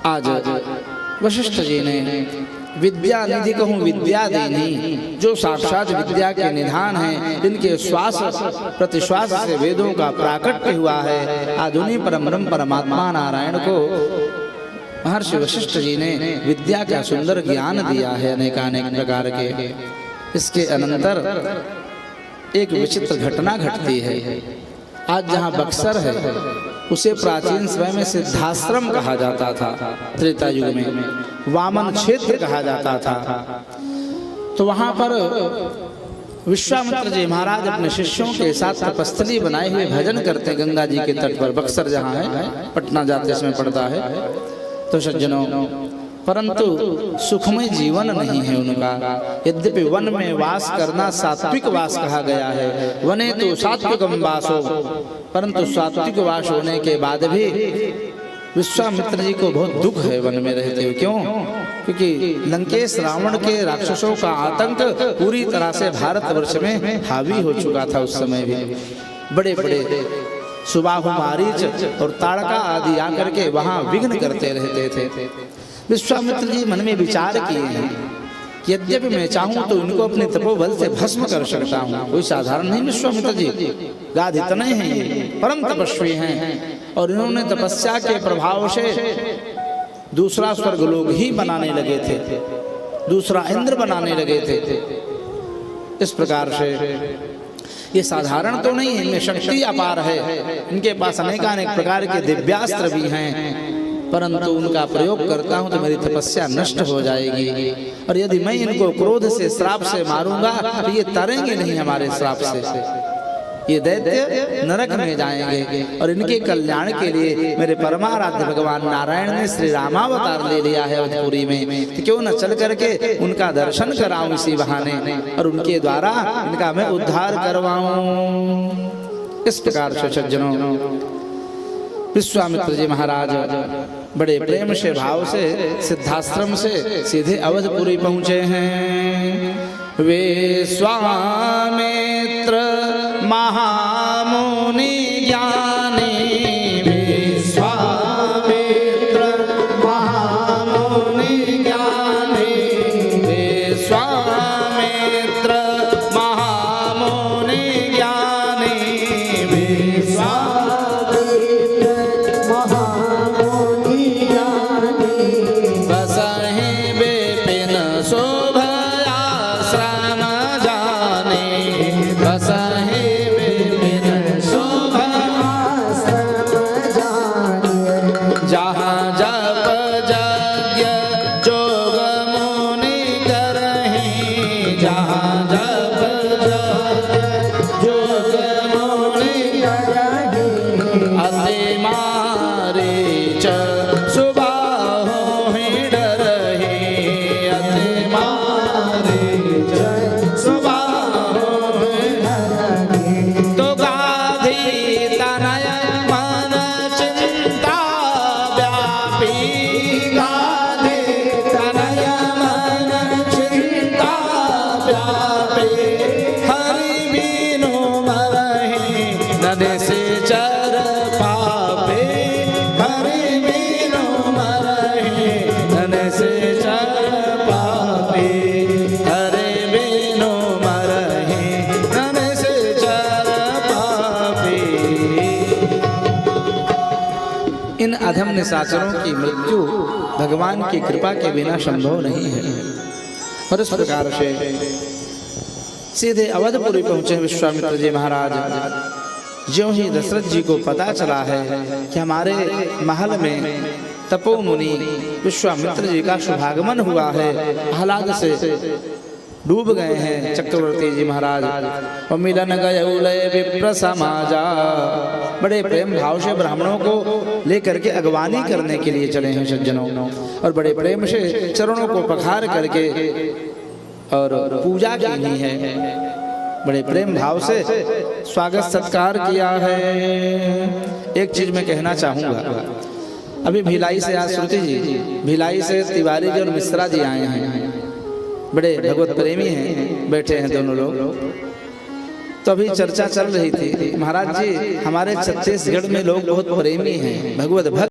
आज वशिष्ठ जी ने विद्या निधि कहूँ विद्या देनी, जो साक्षात विद्या के निधान हैं, जिनके श्वास प्रतिश्वास से वेदों का प्राकट्य हुआ है, आज उन्हीं परम परमात्मा नारायण को महर्षि वशिष्ठ जी ने विद्या का सुंदर ज्ञान दिया है अनेकानेक प्रकार के। इसके अनंतर एक विचित्र घटना घटती है। आज जहाँ बक्सर है उसे प्राचीन समय में सिद्धाश्रम कहा जाता था, त्रेता युग में वामन क्षेत्र कहा जाता था। तो वहाँ पर विश्वामित्र जी महाराज अपने शिष्यों के साथ तपस्थली बनाए हुए भजन करते गंगा जी के तट पर। बक्सर जहाँ है, पटना जाते समय पड़ता है। तो सज्जनों, परंतु सुखमय जीवन नहीं है उनका। यद्यपि वन में वास करना सात्विक वास कहा गया है, वने तो सात्विकम वासो, परंतु सात्विक वास होने के बाद भी विश्वामित्र जी को बहुत दुख है वन में रहते हुए। क्यों? क्योंकि लंकेश रावण के राक्षसों का आतंक पूरी तरह से भारतवर्ष में हावी हो चुका था। उस समय भी बड़े बड़े सुबाहु मारीच और ताड़का आदि आकर के वहां विघ्न करते रहते थे। विश्वामित्र जी मन में विचार किए हैं कि यद्यपि मैं चाहूं तो इनको अपने तपोबल से भस्म कर सकता हूं। कोई साधारण नहीं विश्वामित्र जी, गाद इतने हैं, ये परम तपस्वी हैं और इन्होंने तपस्या के प्रभाव से दूसरा स्वर्गलोक ही बनाने लगे थे, दूसरा इंद्र बनाने लगे थे। इस प्रकार से ये साधारण तो नहीं है, इनमें शक्ति अपार है, इनके पास अनेकानेक प्रकार के दिव्यास्त्र भी हैं, परंतु उनका प्रयोग करता हूं तो मेरी तपस्या नष्ट हो जाएगी। और यदि मैं इनको क्रोध से श्राप से मारूंगा तो ये तरेंगे नहीं हमारे श्राप से, ये दैत्य नरक में जाएंगे। और इनके कल्याण के लिए मेरे परमाराध्य भगवान नारायण ने श्री रामावतार ले लिया है अवधपुरी में, तो क्यों न चल करके उनका दर्शन कराऊं इसी बहाने और उनके द्वारा इनका मैं उद्धार करवाऊं। इस प्रकार से सज्जनों, विश्वामित्र जी महाराज बड़े प्रेम से भाव से सिद्धाश्रम से सीधे अवधपुरी पहुंचे हैं। वे स्वामित्र महामुनि ज्ञानी, विश्वामित्र महामुनि ज्ञानी, विश्वामित्र महामुनि ज्ञानी, विश्वामित्र महामुनि ज्ञानी, बसहि विपिन शोभयाश्रम जाने, बसहि जहाँ जप यज्ञ जोग मुनि करहीं, जहाँ जप जोग मुनि करहीं, अति मारीच सुबाहु ही डरहीं, अति मारीच सुबाहु ही डरहीं। तो गाधी तनय मन चिंता व्यापी, गाधी तनय मन चिंता व्यापी, हरि बिनु मरहि नदि से चर पापे, हरि बिनु मरहि नदि से चर पापे, हरि बिनु मरहि नदि से चर पापे। इन अधम निशाचरों की मृत्यु भगवान की कृपा के बिना संभव नहीं है। और इस प्रकार से सीधे अवधपुरी पहुंचे विश्वामित्र जी महाराज। ज्यों ही दशरथ जी को पता चला है कि हमारे महल में तपोमुनि विश्वामित्र जी का शुभागमन हुआ है, आह्लाद से डूब गए हैं चक्रवर्ती जी महाराज। और मिलन गए विप्र समाजा, बड़े प्रेम भाव से ब्राह्मणों को लेकर के अगवानी करने के लिए चले हैं सज्जनों, और बड़े प्रेम से चरणों को पखार करके और पूजा की है, बड़े प्रेम भाव से स्वागत सत्कार किया है। एक चीज मैं कहना चाहूंगा, अभी भिलाई से आज श्रुति जी, भिलाई से तिवारी जी और मिश्रा जी आए हैं, बड़े भगवत प्रेमी हैं, बैठे हैं दोनों लोग। तो अभी चर्चा चल रही थी, महाराज जी हमारे छत्तीसगढ़ में लोग बहुत प्रेमी हैं, भगवत भक्त